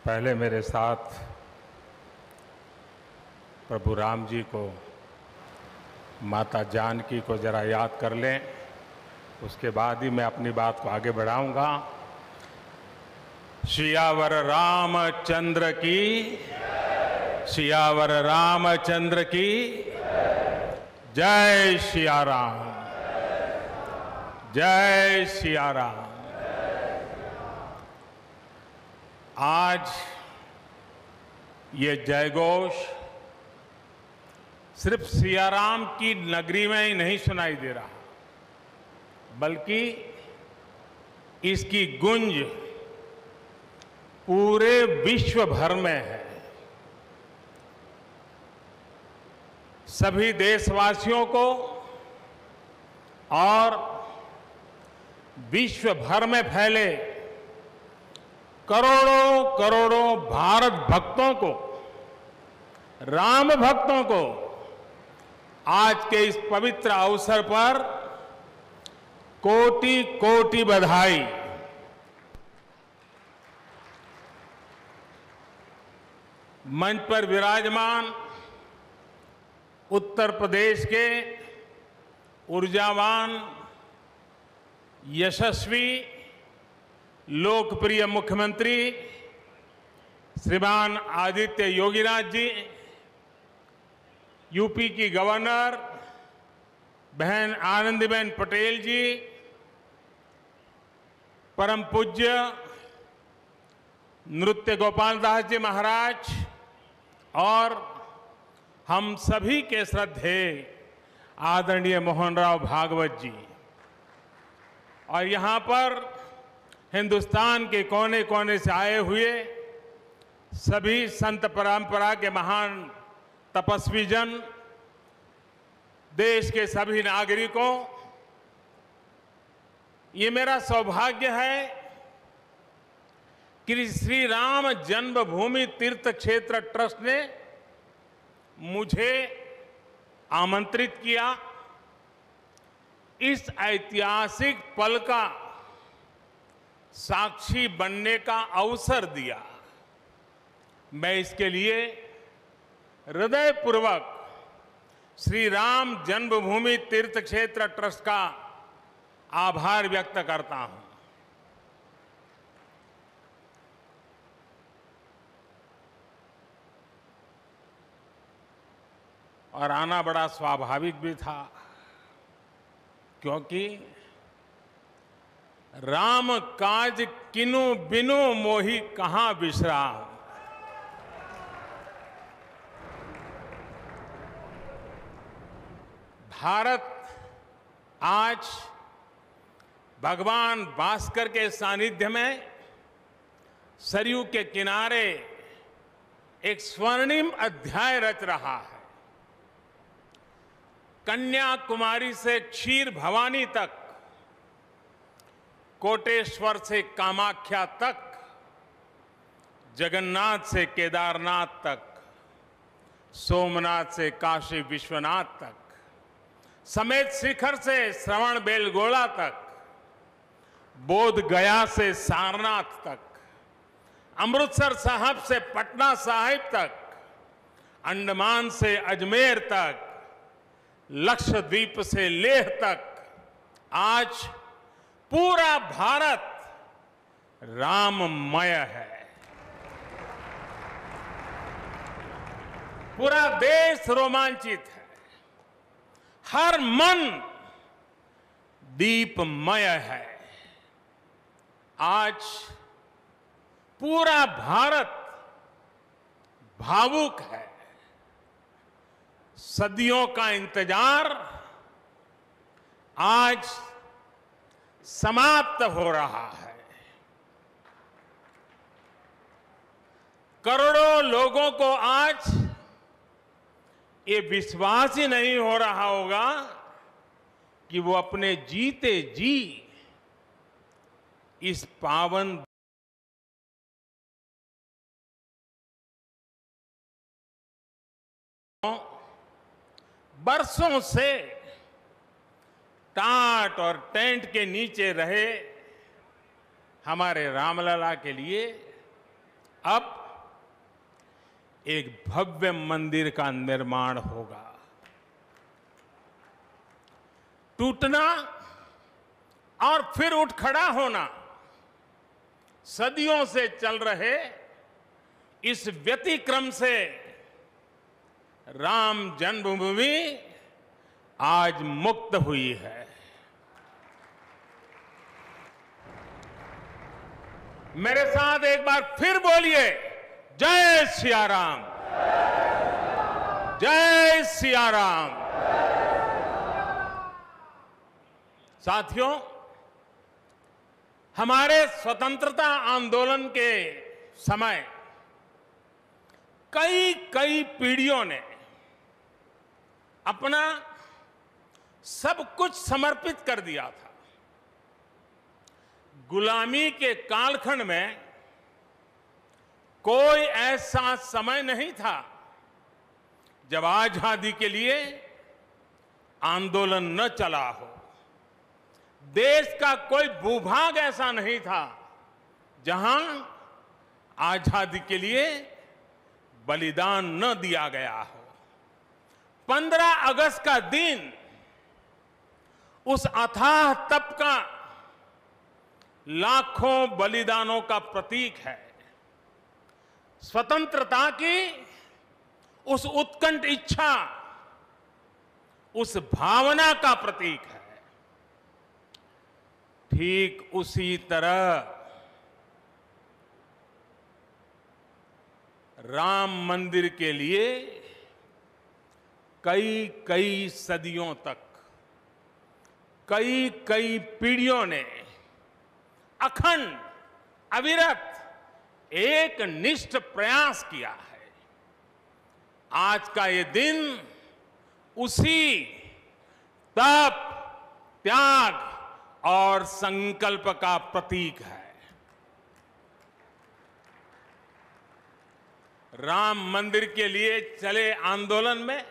पहले मेरे साथ प्रभु राम जी को, माता जानकी को जरा याद कर लें, उसके बाद ही मैं अपनी बात को आगे बढ़ाऊंगा। सियावर रामचंद्र की, सियावर रामचंद्र की जय सिया राम, जय सिया राम। आज ये जयघोष सिर्फ सियाराम की नगरी में ही नहीं सुनाई दे रहा, बल्कि इसकी गूंज पूरे विश्व भर में है। सभी देशवासियों को और विश्व भर में फैले करोड़ों करोड़ों भारत भक्तों को, राम भक्तों को आज के इस पवित्र अवसर पर कोटि कोटि बधाई। मंच पर विराजमान उत्तर प्रदेश के ऊर्जावान, यशस्वी, लोकप्रिय मुख्यमंत्री श्रीमान आदित्य योगीनाथ जी, यूपी की गवर्नर बहन आनंदीबेन पटेल जी, परम पूज्य नृत्य गोपाल दास जी महाराज और हम सभी के श्रद्धेय आदरणीय मोहनराव भागवत जी, और यहाँ पर हिंदुस्तान के कोने कोने से आए हुए सभी संत परंपरा के महान तपस्वी जन, देश के सभी नागरिकों, ये मेरा सौभाग्य है कि श्री राम जन्मभूमि तीर्थ क्षेत्र ट्रस्ट ने मुझे आमंत्रित किया, इस ऐतिहासिक पल का साक्षी बनने का अवसर दिया। मैं इसके लिए हृदयपूर्वक श्री राम जन्मभूमि तीर्थ क्षेत्र ट्रस्ट का आभार व्यक्त करता हूं। और आना बड़ा स्वाभाविक भी था, क्योंकि राम काज किनु बिनु मोहि कहां विश्राम। भारत आज भगवान भास्कर के सानिध्य में सरयू के किनारे एक स्वर्णिम अध्याय रच रहा है। कन्याकुमारी से क्षीर भवानी तक, कोटेश्वर से कामाख्या तक, जगन्नाथ से केदारनाथ तक, सोमनाथ से काशी विश्वनाथ तक, समेत शिखर से श्रवण बेलगोला तक, बोध गया से सारनाथ तक, अमृतसर साहब से पटना साहिब तक, अंडमान से अजमेर तक, लक्षद्वीप से लेह तक, आज पूरा भारत राममय है। पूरा देश रोमांचित है, हर मन दीपमय है। आज पूरा भारत भावुक है। सदियों का इंतजार आज समाप्त हो रहा है। करोड़ों लोगों को आज ये विश्वास ही नहीं हो रहा होगा कि वो अपने जीते जी इस पावन बरसों से टाट और टेंट के नीचे रहे हमारे रामलला के लिए अब एक भव्य मंदिर का निर्माण होगा। टूटना और फिर उठ खड़ा होना सदियों से चल रहे इस व्यतिक्रम से राम जन्मभूमि आज मुक्त हुई है। मेरे साथ एक बार फिर बोलिए, जय सिया राम, जय सिया राम। साथियों, हमारे स्वतंत्रता आंदोलन के समय कई पीढ़ियों ने अपना सब कुछ समर्पित कर दिया था। गुलामी के कालखंड में कोई ऐसा समय नहीं था जब आजादी के लिए आंदोलन न चला हो। देश का कोई भूभाग ऐसा नहीं था जहां आजादी के लिए बलिदान न दिया गया हो। 15 अगस्त का दिन उस अथाह तप का लाखों बलिदानों का प्रतीक है। स्वतंत्रता की उस उत्कंठ इच्छा, उस भावना का प्रतीक है। ठीक उसी तरह राम मंदिर के लिए कई सदियों तक कई पीढ़ियों ने अखंड अविरत एक निष्ठ प्रयास किया है। आज का ये दिन उसी तप, त्याग और संकल्प का प्रतीक है। राम मंदिर के लिए चले आंदोलन में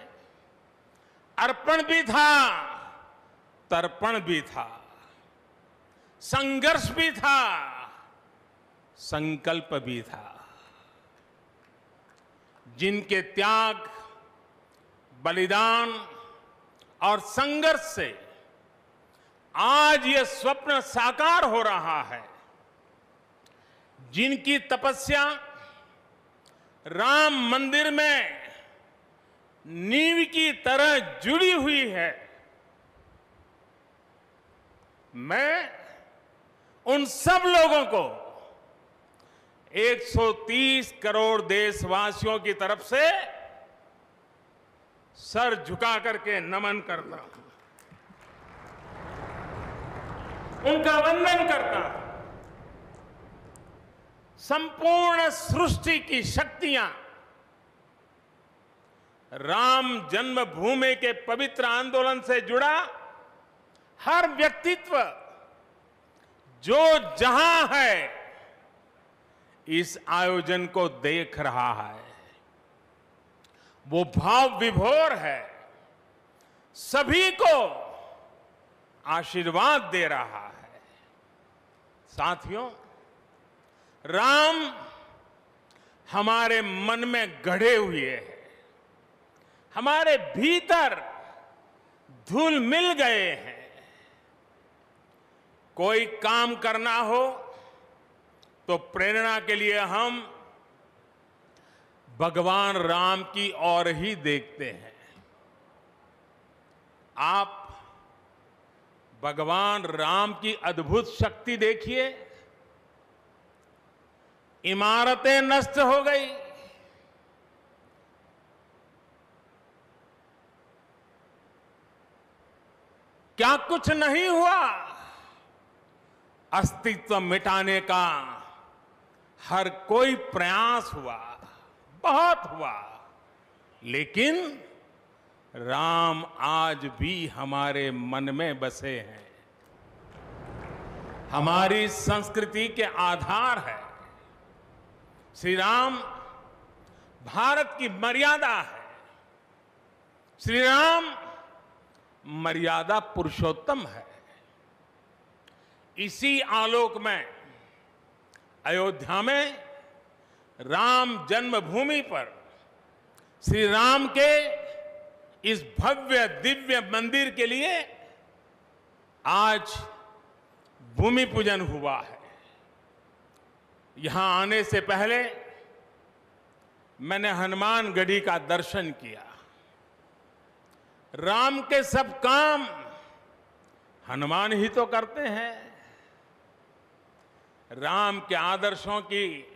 अर्पण भी था, तर्पण भी था, संघर्ष भी था, संकल्प भी था। जिनके त्याग, बलिदान और संघर्ष से आज ये स्वप्न साकार हो रहा है, जिनकी तपस्या राम मंदिर में नींव की तरह जुड़ी हुई है, मैं उन सब लोगों को 130 करोड़ देशवासियों की तरफ से सर झुका करके नमन करता हूं, उनका वंदन करता हूं। संपूर्ण सृष्टि की शक्तियां राम जन्मभूमि के पवित्र आंदोलन से जुड़ा हर व्यक्तित्व जो जहां है इस आयोजन को देख रहा है, वो भाव विभोर है, सभी को आशीर्वाद दे रहा है। साथियों, राम हमारे मन में गढ़े हुए हैं, हमारे भीतर धुल मिल गए हैं। कोई काम करना हो तो प्रेरणा के लिए हम भगवान राम की ओर ही देखते हैं। आप भगवान राम की अद्भुत शक्ति देखिए। इमारतें नष्ट हो गई, क्या कुछ नहीं हुआ? अस्तित्व मिटाने का हर कोई प्रयास हुआ, बहुत हुआ, लेकिन राम आज भी हमारे मन में बसे हैं, हमारी संस्कृति के आधार है। श्री राम भारत की मर्यादा है। श्री राम मर्यादा पुरुषोत्तम है। इसी आलोक में अयोध्या में राम जन्मभूमि पर श्री राम के इस भव्य दिव्य मंदिर के लिए आज भूमि पूजन हुआ है। यहां आने से पहले मैंने हनुमानगढ़ी का दर्शन किया। राम के सब काम हनुमान ही तो करते हैं। राम के आदर्शों की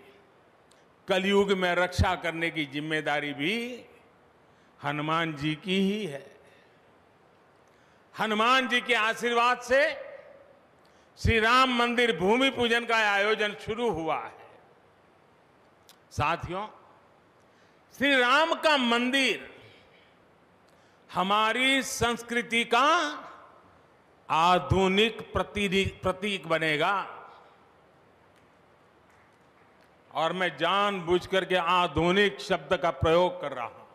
कलयुग में रक्षा करने की जिम्मेदारी भी हनुमान जी की ही है। हनुमान जी के आशीर्वाद से श्री राम मंदिर भूमि पूजन का आयोजन शुरू हुआ है। साथियों, श्री राम का मंदिर हमारी संस्कृति का आधुनिक प्रतीक बनेगा। और मैं जानबूझकर के आधुनिक शब्द का प्रयोग कर रहा हूं।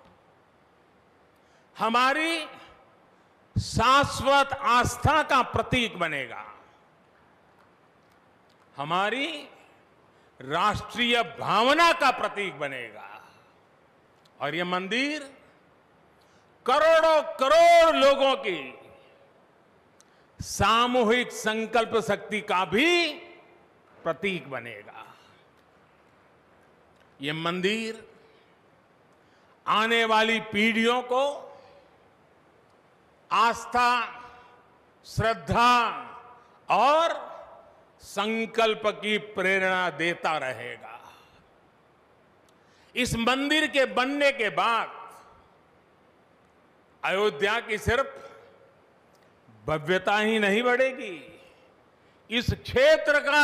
हमारी शाश्वत आस्था का प्रतीक बनेगा। हमारी राष्ट्रीय भावना का प्रतीक बनेगा। और यह मंदिर करोड़ों करोड़ लोगों की सामूहिक संकल्प शक्ति का भी प्रतीक बनेगा। यह मंदिर आने वाली पीढ़ियों को आस्था, श्रद्धा और संकल्प की प्रेरणा देता रहेगा। इस मंदिर के बनने के बाद अयोध्या की सिर्फ भव्यता ही नहीं बढ़ेगी, इस क्षेत्र का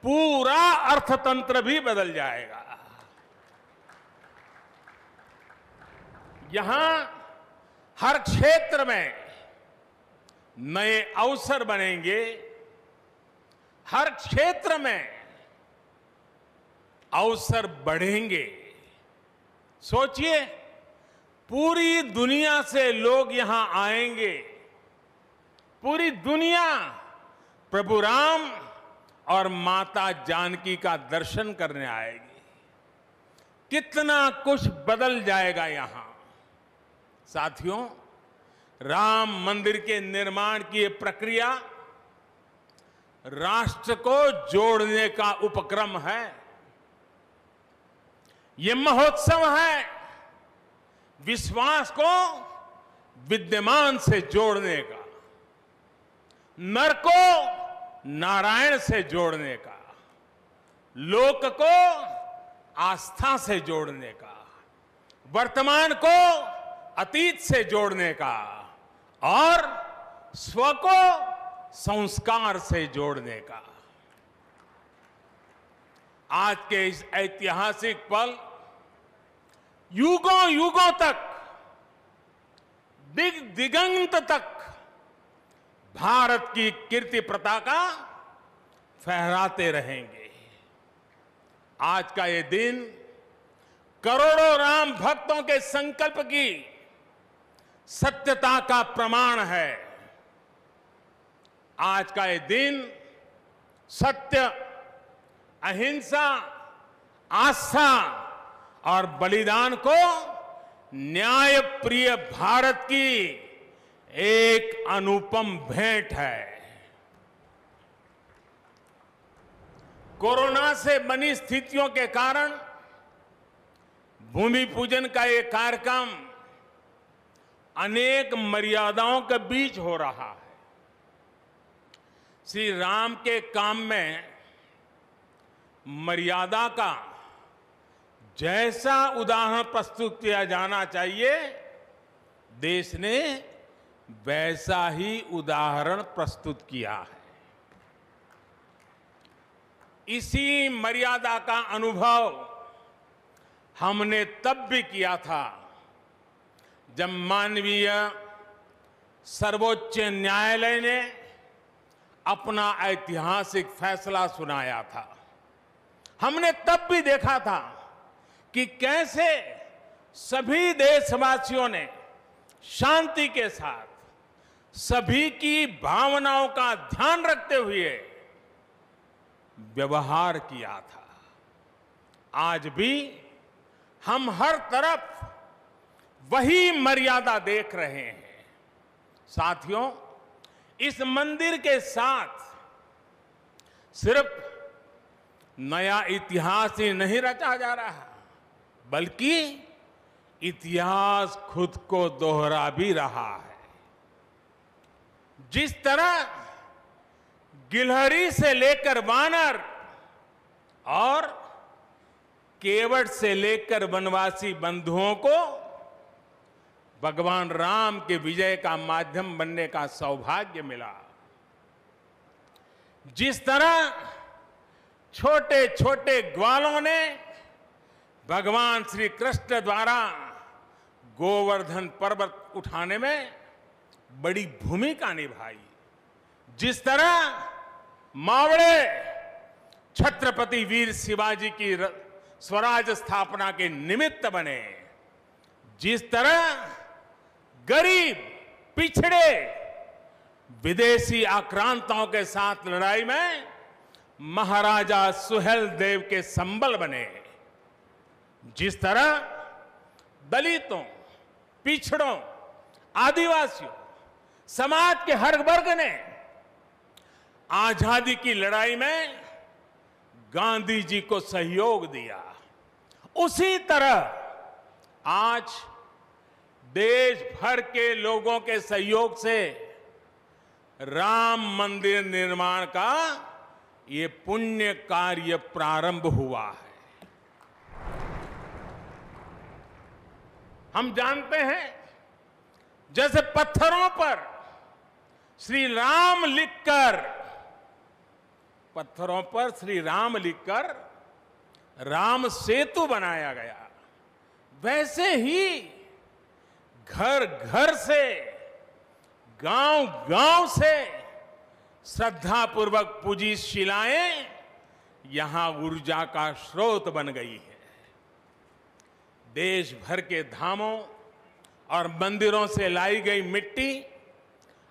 पूरा अर्थतंत्र भी बदल जाएगा। यहां हर क्षेत्र में नए अवसर बनेंगे। हर क्षेत्र में अवसर बढ़ेंगे। सोचिए, पूरी दुनिया से लोग यहां आएंगे। पूरी दुनिया प्रभु राम और माता जानकी का दर्शन करने आएगी। कितना कुछ बदल जाएगा यहां। साथियों, राम मंदिर के निर्माण की ये प्रक्रिया राष्ट्र को जोड़ने का उपक्रम है। ये महोत्सव है विश्वास को विद्यमान से जोड़ने का, नर को नारायण से जोड़ने का, लोक को आस्था से जोड़ने का, वर्तमान को अतीत से जोड़ने का और स्व को संस्कार से जोड़ने का। आज के इस ऐतिहासिक पल युगों युगों तक, दिगंत तक भारत की कीर्ति पताका फहराते रहेंगे। आज का ये दिन करोड़ों राम भक्तों के संकल्प की सत्यता का प्रमाण है। आज का ये दिन सत्य, अहिंसा, आस्था और बलिदान को न्याय प्रिय भारत की एक अनुपम भेंट है। कोरोना से बनी स्थितियों के कारण भूमि पूजन का ये कार्यक्रम अनेक मर्यादाओं के बीच हो रहा है। श्री राम के काम में मर्यादा का जैसा उदाहरण प्रस्तुत किया जाना चाहिए, देश ने वैसा ही उदाहरण प्रस्तुत किया है। इसी मर्यादा का अनुभव हमने तब भी किया था जब माननीय सर्वोच्च न्यायालय ने अपना ऐतिहासिक फैसला सुनाया था। हमने तब भी देखा था कि कैसे सभी देशवासियों ने शांति के साथ सभी की भावनाओं का ध्यान रखते हुए व्यवहार किया था। आज भी हम हर तरफ वही मर्यादा देख रहे हैं। साथियों, इस मंदिर के साथ सिर्फ नया इतिहास ही नहीं रचा जा रहा, बल्कि इतिहास खुद को दोहरा भी रहा है। जिस तरह गिलहरी से लेकर वानर और केवट से लेकर वनवासी बंधुओं को भगवान राम के विजय का माध्यम बनने का सौभाग्य मिला, जिस तरह छोटे छोटे ग्वालों ने भगवान श्री कृष्ण द्वारा गोवर्धन पर्वत उठाने में बड़ी भूमिका निभाई, जिस तरह मावड़े छत्रपति वीर शिवाजी की स्वराज स्थापना के निमित्त बने, जिस तरह गरीब पिछड़े विदेशी आक्रांताओं के साथ लड़ाई में महाराजा सुहेल देव के संबल बने, जिस तरह दलितों, पिछड़ों, आदिवासियों, समाज के हर वर्ग ने आजादी की लड़ाई में गांधी जी को सहयोग दिया, उसी तरह आज देश भर के लोगों के सहयोग से राम मंदिर निर्माण का ये पुण्य कार्य प्रारंभ हुआ है। हम जानते हैं, जैसे पत्थरों पर श्री राम लिखकर, पत्थरों पर श्री राम लिखकर राम सेतु बनाया गया, वैसे ही घर घर से, गांव गांव से श्रद्धापूर्वक पूजी शिलाएं यहां ऊर्जा का स्रोत बन गई है। देश भर के धामों और मंदिरों से लाई गई मिट्टी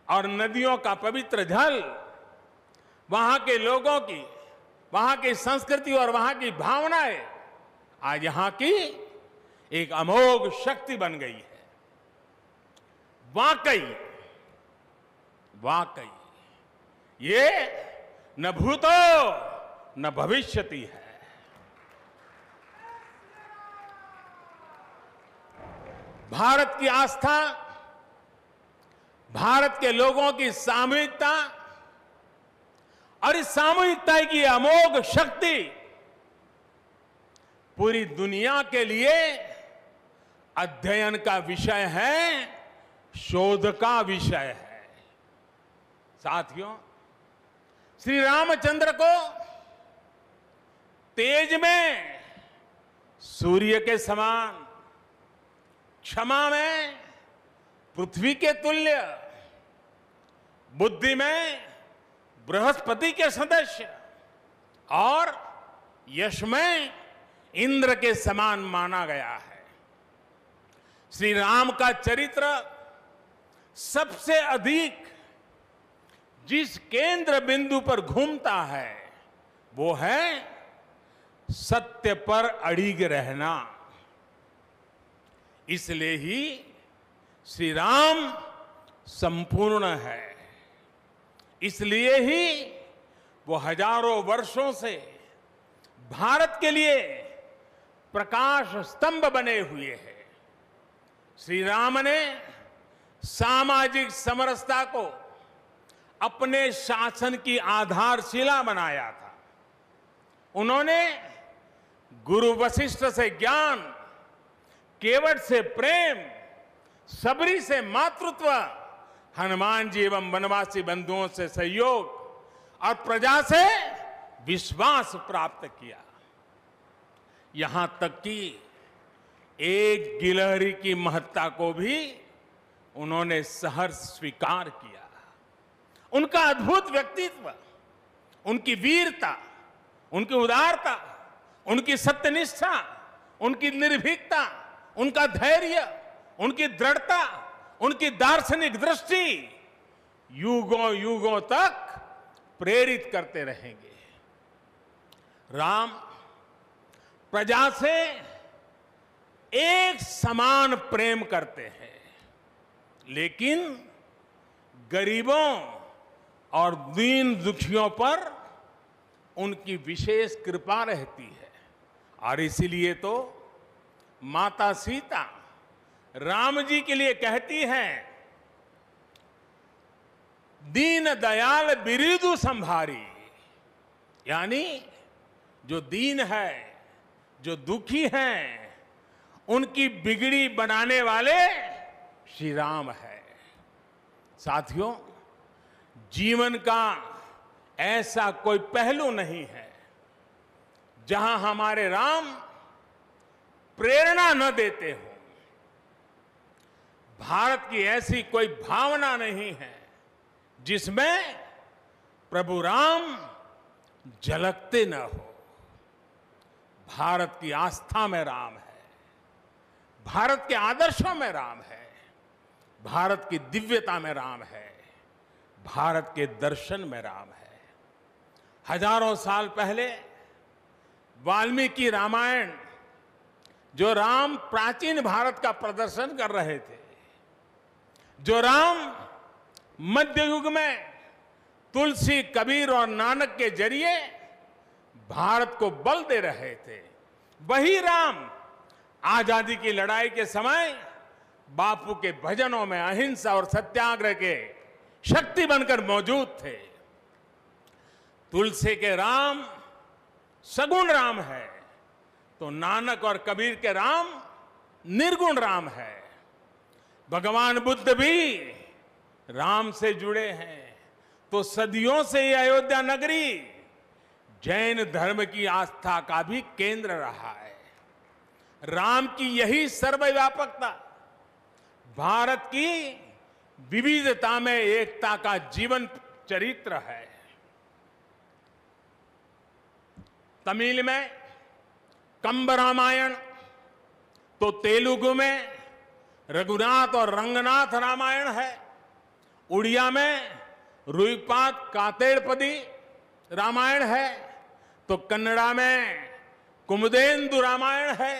और नदियों का पवित्र जल वहां के लोगों की, वहां की संस्कृति और वहां की भावनाएं आज यहां की एक अमोघ शक्ति बन गई है। वाकई वाकई ये न भूतो न भविष्यति है। भारत की आस्था, भारत के लोगों की सामूहिकता और इस सामूहिकता की अमोघ शक्ति पूरी दुनिया के लिए अध्ययन का विषय है, शोध का विषय है। साथियों, श्री रामचंद्र को तेज में सूर्य के समान, क्षमा में पृथ्वी के तुल्य, बुद्धि में बृहस्पति के सदस्य और यश में इंद्र के समान माना गया है। श्री राम का चरित्र सबसे अधिक जिस केंद्र बिंदु पर घूमता है वो है सत्य पर अड़िग रहना। इसलिए ही श्री राम संपूर्ण है, इसलिए ही वो हजारों वर्षों से भारत के लिए प्रकाश स्तंभ बने हुए हैं। श्री राम ने सामाजिक समरसता को अपने शासन की आधारशिला बनाया था। उन्होंने गुरु वशिष्ठ से ज्ञान, केवट से प्रेम, सबरी से मातृत्व, हनुमान जी एवं वनवासी बंधुओं से सहयोग और प्रजा से विश्वास प्राप्त किया। यहां तक कि एक गिलहरी की महत्ता को भी उन्होंने सहर्ष स्वीकार किया। उनका अद्भुत व्यक्तित्व, उनकी वीरता, उनकी उदारता, उनकी सत्यनिष्ठा, उनकी निर्भीकता, उनका धैर्य, उनकी दृढ़ता, उनकी दार्शनिक दृष्टि युगों युगों तक प्रेरित करते रहेंगे। राम प्रजा से एक समान प्रेम करते हैं, लेकिन गरीबों और दीन दुखियों पर उनकी विशेष कृपा रहती है। और इसीलिए तो माता सीता राम जी के लिए कहती हैं, दीन दयाल बिरिदु संभारी, यानी जो दीन है, जो दुखी हैं, उनकी बिगड़ी बनाने वाले श्री राम है। साथियों, जीवन का ऐसा कोई पहलू नहीं है जहां हमारे राम प्रेरणा न देते हो। भारत की ऐसी कोई भावना नहीं है जिसमें प्रभु राम झलकते न हो। भारत की आस्था में राम है, भारत के आदर्शों में राम है, भारत की दिव्यता में राम है, भारत के दर्शन में राम है। हजारों साल पहले वाल्मीकि रामायण, जो राम प्राचीन भारत का प्रदर्शन कर रहे थे, जो राम मध्य युग में तुलसी, कबीर और नानक के जरिए भारत को बल दे रहे थे, वही राम आजादी की लड़ाई के समय बापू के भजनों में अहिंसा और सत्याग्रह के शक्ति बनकर मौजूद थे। तुलसी के राम सगुण राम है, तो नानक और कबीर के राम निर्गुण राम है। भगवान बुद्ध भी राम से जुड़े हैं, तो सदियों से ये अयोध्या नगरी जैन धर्म की आस्था का भी केंद्र रहा है। राम की यही सर्वव्यापकता भारत की विविधता में एकता का जीवन चरित्र है। तमिल में कंब रामायण, तो तेलुगु में रघुनाथ और रंगनाथ रामायण है। उड़िया में रुईपात कातेड़पदी रामायण है, तो कन्नड़ा में कुमुदेंदु रामायण है।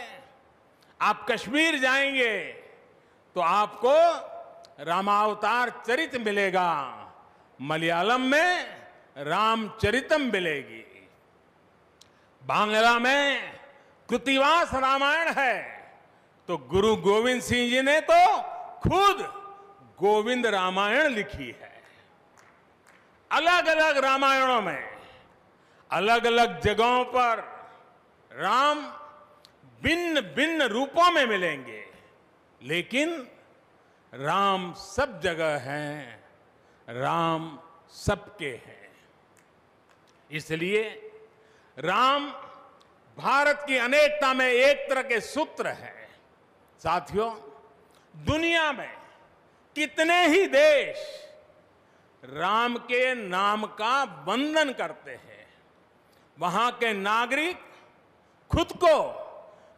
आप कश्मीर जाएंगे तो आपको रामावतार चरित मिलेगा, मलयालम में रामचरितम मिलेगी, बांग्ला में कृतिवास रामायण है, तो गुरु गोविंद सिंह जी ने तो खुद गोविंद रामायण लिखी है। अलग अलग रामायणों में अलग अलग जगहों पर राम भिन्न भिन्न रूपों में मिलेंगे, लेकिन राम सब जगह हैं, राम सबके हैं। इसलिए राम भारत की अनेकता में एक तरह के सूत्र है। साथियों, दुनिया में कितने ही देश राम के नाम का वंदन करते हैं, वहां के नागरिक खुद को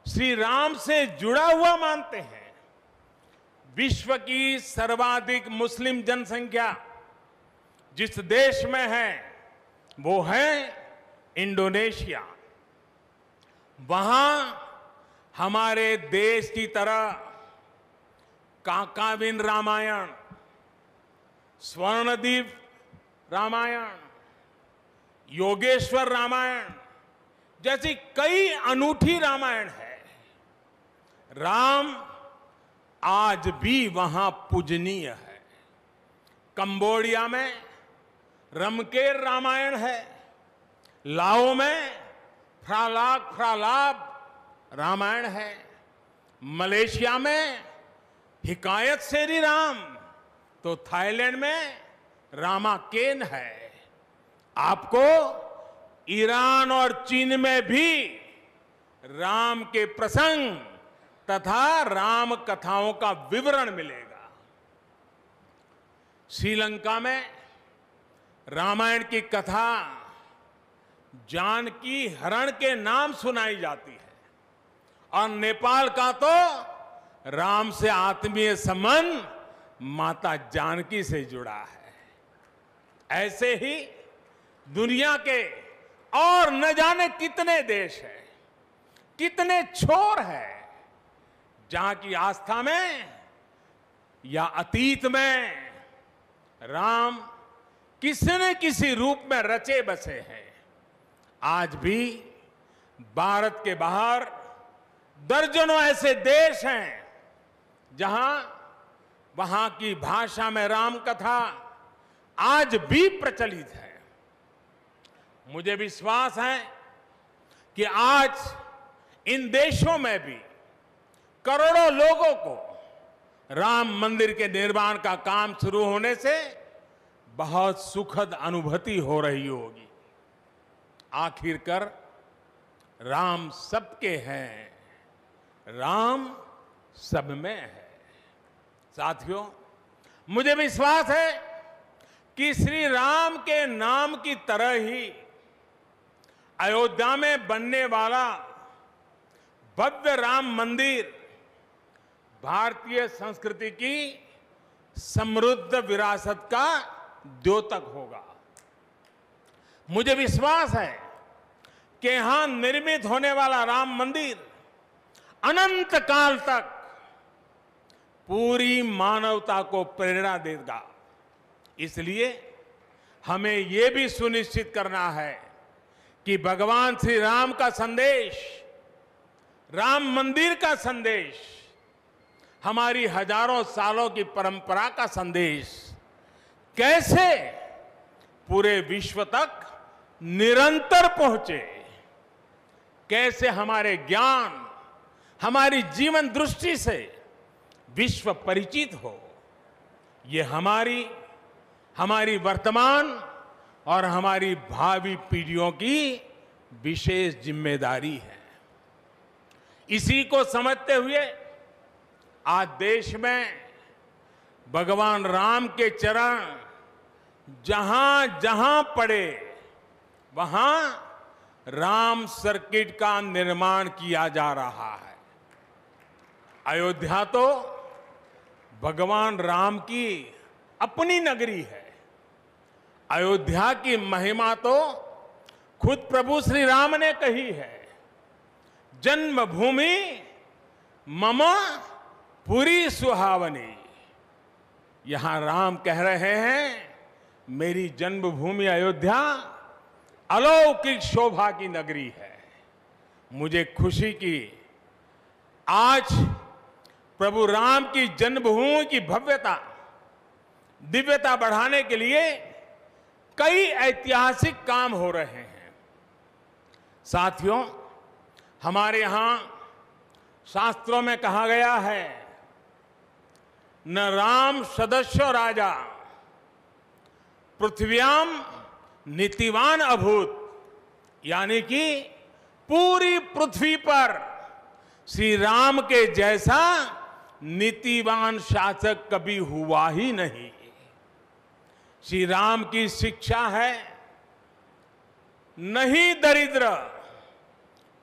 श्री राम से जुड़ा हुआ मानते हैं। विश्व की सर्वाधिक मुस्लिम जनसंख्या जिस देश में है वो है इंडोनेशिया। वहां हमारे देश की तरह काकाविन रामायण, स्वर्णदीप रामायण, योगेश्वर रामायण जैसी कई अनूठी रामायण है। राम आज भी वहां पूजनीय है। कंबोडिया में रमकेर रामायण है, लाओ में फ्रालाब रामायण है, मलेशिया में हिकायत शेरी राम, तो थाईलैंड में रामाकेन है। आपको ईरान और चीन में भी राम के प्रसंग तथा राम कथाओं का विवरण मिलेगा। श्रीलंका में रामायण की कथा जानकी हरण के नाम सुनाई जाती है, और नेपाल का तो राम से आत्मीय संबंध माता जानकी से जुड़ा है। ऐसे ही दुनिया के और न जाने कितने देश हैं, कितने छोर हैं, जहां की आस्था में या अतीत में राम किसी न किसी रूप में रचे बसे हैं, आज भी भारत के बाहर दर्जनों ऐसे देश हैं जहां वहां की भाषा में राम कथा आज भी प्रचलित है। मुझे विश्वास है कि आज इन देशों में भी करोड़ों लोगों को राम मंदिर के निर्माण का काम शुरू होने से बहुत सुखद अनुभूति हो रही होगी। आखिरकार राम सबके हैं, राम सब में है। साथियों, मुझे विश्वास है कि श्री राम के नाम की तरह ही अयोध्या में बनने वाला भव्य राम मंदिर भारतीय संस्कृति की समृद्ध विरासत का द्योतक होगा। मुझे विश्वास है कि यहां निर्मित होने वाला राम मंदिर अनंत काल तक पूरी मानवता को प्रेरणा देगा। इसलिए हमें यह भी सुनिश्चित करना है कि भगवान श्री राम का संदेश, राम मंदिर का संदेश, हमारी हजारों सालों की परंपरा का संदेश कैसे पूरे विश्व तक निरंतर पहुंचे, कैसे हमारे ज्ञान, हमारी जीवन दृष्टि से विश्व परिचित हो, ये हमारी वर्तमान और हमारी भावी पीढ़ियों की विशेष जिम्मेदारी है। इसी को समझते हुए आज देश में भगवान राम के चरण जहां जहां पड़े वहां राम सर्किट का निर्माण किया जा रहा है। अयोध्या तो भगवान राम की अपनी नगरी है। अयोध्या की महिमा तो खुद प्रभु श्री राम ने कही है, जन्मभूमि मम पुरी सुहावनी। यहां राम कह रहे हैं, मेरी जन्मभूमि अयोध्या अलौकिक शोभा की नगरी है। मुझे खुशी की आज प्रभु राम की जन्मभूमि की भव्यता, दिव्यता बढ़ाने के लिए कई ऐतिहासिक काम हो रहे हैं। साथियों, हमारे यहां शास्त्रों में कहा गया है, न राम सदस्यो राजा पृथ्व्याम नीतिवान अभूत, यानी कि पूरी पृथ्वी पर श्री राम के जैसा नीतिवान शासक कभी हुआ ही नहीं। श्री राम की शिक्षा है, नहीं दरिद्र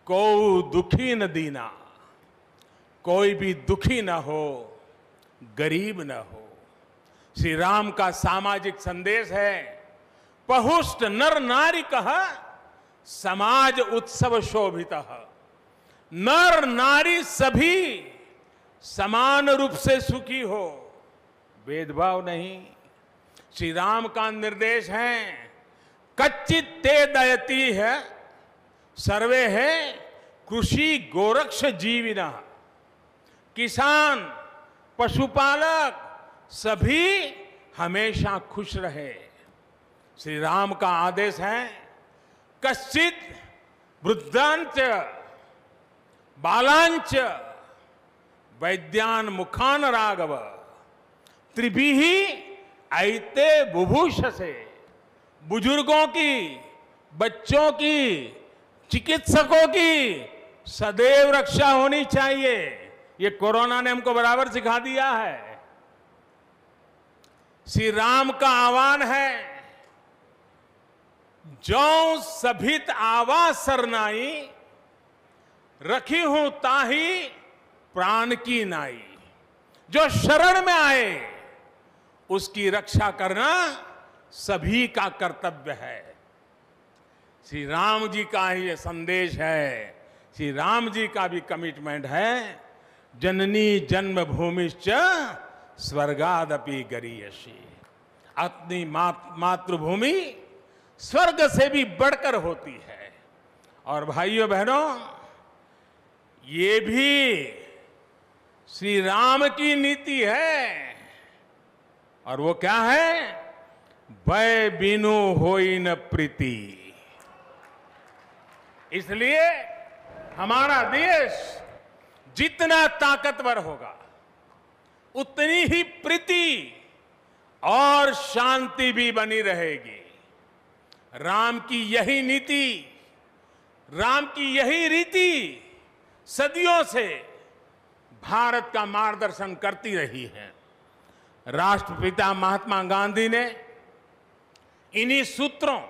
को दुखी न दीना, कोई भी दुखी न हो, गरीब न हो। श्री राम का सामाजिक संदेश है, पहुष्ट नर नारी कह समाज उत्सव शोभितः। नर नारी सभी समान रूप से सुखी हो, भेदभाव नहीं। श्री राम का निर्देश है, कच्चित ते दयती है सर्वे है कृषि गोरक्ष जीविना। किसान, पशुपालक सभी हमेशा खुश रहे। श्री राम का आदेश है, कश्चित वृद्धांच बालांच वैद्यान मुखान राघव त्रिभिहि ऐते बुभूषसे। बुजुर्गों की, बच्चों की, चिकित्सकों की सदैव रक्षा होनी चाहिए। ये कोरोना ने हमको बराबर सिखा दिया है। श्री राम का आह्वान है, जो सभित आवाज सरनाई रखी हूं ताही प्राण की नाई। जो शरण में आए उसकी रक्षा करना सभी का कर्तव्य है। श्री राम जी का ही ये संदेश है, श्री राम जी का भी कमिटमेंट है, जननी जन्मभूमिश्च स्वर्गादपि गरीयसी। अपनी मातृभूमि स्वर्ग से भी बढ़कर होती है। और भाइयों बहनों, ये भी श्री राम की नीति है। और वो क्या है? भय बिनु होई न प्रीति। इसलिए हमारा देश जितना ताकतवर होगा, उतनी ही प्रीति और शांति भी बनी रहेगी। राम की यही नीति, राम की यही रीति सदियों से भारत का मार्गदर्शन करती रही है। राष्ट्रपिता महात्मा गांधी ने इन्हीं सूत्रों,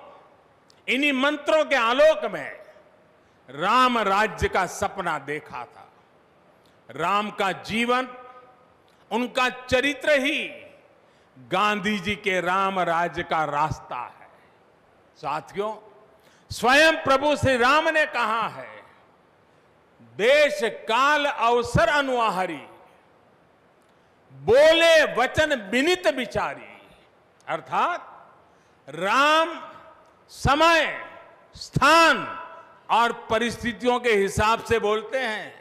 इन्हीं मंत्रों के आलोक में राम राज्य का सपना देखा था। राम का जीवन, उनका चरित्र ही गांधी जी के राम राज्य का रास्ता है। साथियों, स्वयं प्रभु श्री राम ने कहा है, देश काल अवसर अनुआहारी, बोले वचन विनित विचारी। अर्थात राम समय, स्थान और परिस्थितियों के हिसाब से बोलते हैं,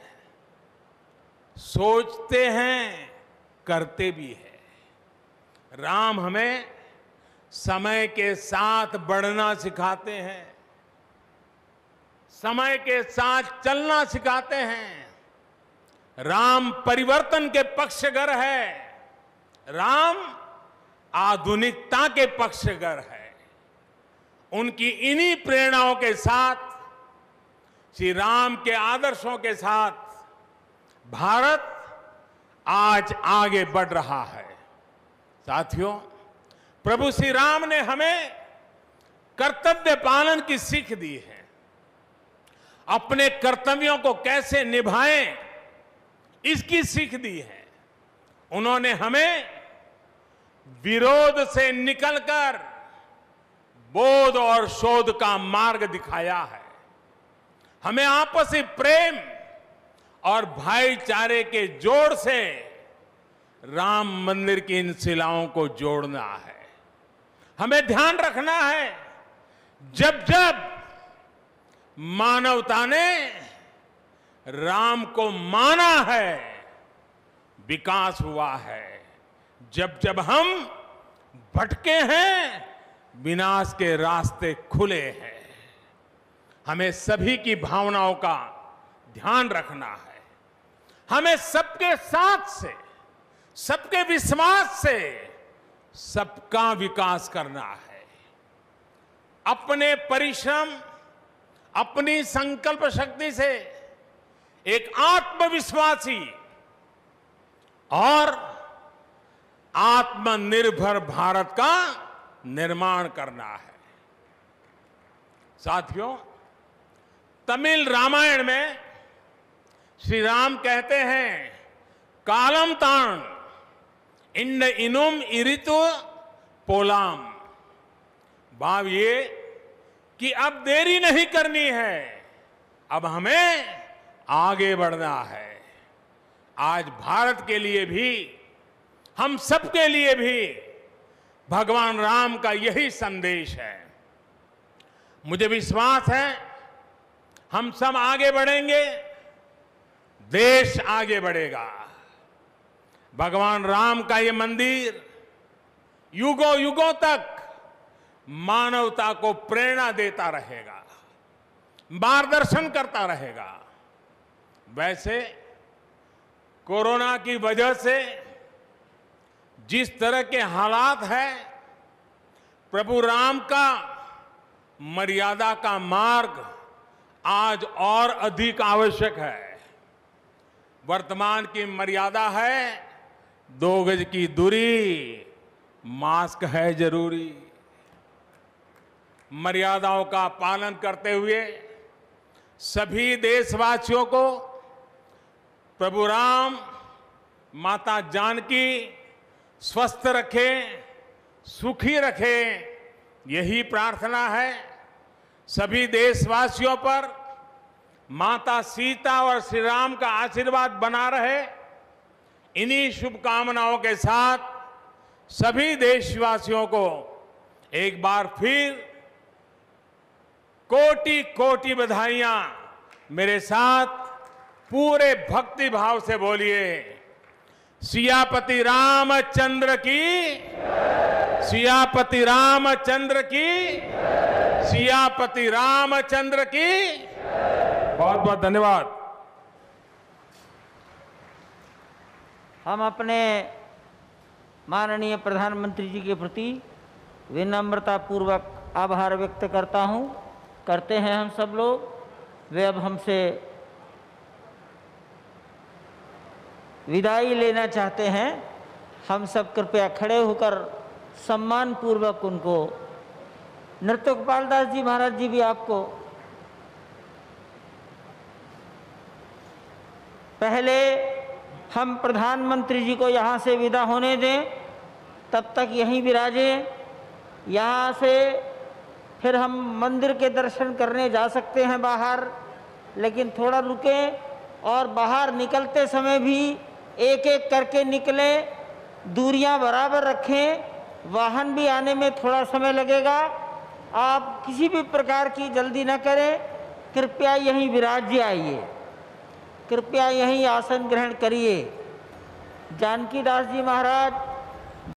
सोचते हैं, करते भी है। राम हमें समय के साथ बढ़ना सिखाते हैं, समय के साथ चलना सिखाते हैं। राम परिवर्तन के पक्षगर है, राम आधुनिकता के पक्षगर है। उनकी इन्हीं प्रेरणाओं के साथ, श्री राम के आदर्शों के साथ भारत आज आगे बढ़ रहा है। साथियों, प्रभु श्री राम ने हमें कर्तव्य पालन की सीख दी है। अपने कर्तव्यों को कैसे निभाएं, इसकी सीख दी है। उन्होंने हमें विरोध से निकलकर बोध और शोध का मार्ग दिखाया है। हमें आपसी प्रेम और भाईचारे के जोड़ से राम मंदिर की इन शिलाओं को जोड़ना है। हमें ध्यान रखना है, जब जब मानवता ने राम को माना है, विकास हुआ है। जब जब हम भटके हैं, विनाश के रास्ते खुले हैं। हमें सभी की भावनाओं का ध्यान रखना है। हमें सबके साथ से, सबके विश्वास से सबका विकास करना है। अपने परिश्रम, अपनी संकल्प शक्ति से एक आत्मविश्वासी और आत्मनिर्भर भारत का निर्माण करना है। साथियों, तमिल रामायण में श्री राम कहते हैं, कालम ताण इंड इनुम इरितु पोलाम। भाव ये कि अब देरी नहीं करनी है, अब हमें आगे बढ़ना है। आज भारत के लिए भी, हम सबके लिए भी भगवान राम का यही संदेश है। मुझे विश्वास है, हम सब आगे बढ़ेंगे, देश आगे बढ़ेगा। भगवान राम का ये मंदिर युगों युगों तक मानवता को प्रेरणा देता रहेगा, मार्गदर्शन करता रहेगा। वैसे कोरोना की वजह से जिस तरह के हालात हैं, प्रभु राम का मर्यादा का मार्ग आज और अधिक आवश्यक है। वर्तमान की मर्यादा है 2 गज की दूरी, मास्क है जरूरी। मर्यादाओं का पालन करते हुए सभी देशवासियों को प्रभु राम, माता जानकी स्वस्थ रखें, सुखी रखें, यही प्रार्थना है। सभी देशवासियों पर माता सीता और श्री राम का आशीर्वाद बना रहे। इन्हीं शुभकामनाओं के साथ सभी देशवासियों को एक बार फिर कोटि कोटि बधाइयां। मेरे साथ पूरे भक्ति भाव से बोलिए, सियापति रामचंद्र की, सियापति रामचंद्र की, सियापति रामचंद्र की। बहुत बहुत धन्यवाद। हम अपने माननीय प्रधानमंत्री जी के प्रति विनम्रता पूर्वक आभार व्यक्त करते हैं हम सब लोग। वे अब हमसे विदाई लेना चाहते हैं। हम सब कृपया खड़े होकर सम्मान पूर्वक उनको, नृत्य गोपाल दास जी महाराज जी भी आपको पहले हम प्रधानमंत्री जी को यहाँ से विदा होने दें, तब तक यहीं विराजें। यहाँ से फिर हम मंदिर के दर्शन करने जा सकते हैं बाहर, लेकिन थोड़ा रुकें और बाहर निकलते समय भी एक एक करके निकलें, दूरियां बराबर रखें। वाहन भी आने में थोड़ा समय लगेगा, आप किसी भी प्रकार की जल्दी न करें। कृपया यहीं विराज आइए, कृपया यहीं आसन ग्रहण करिए। जानकी दास जी महाराज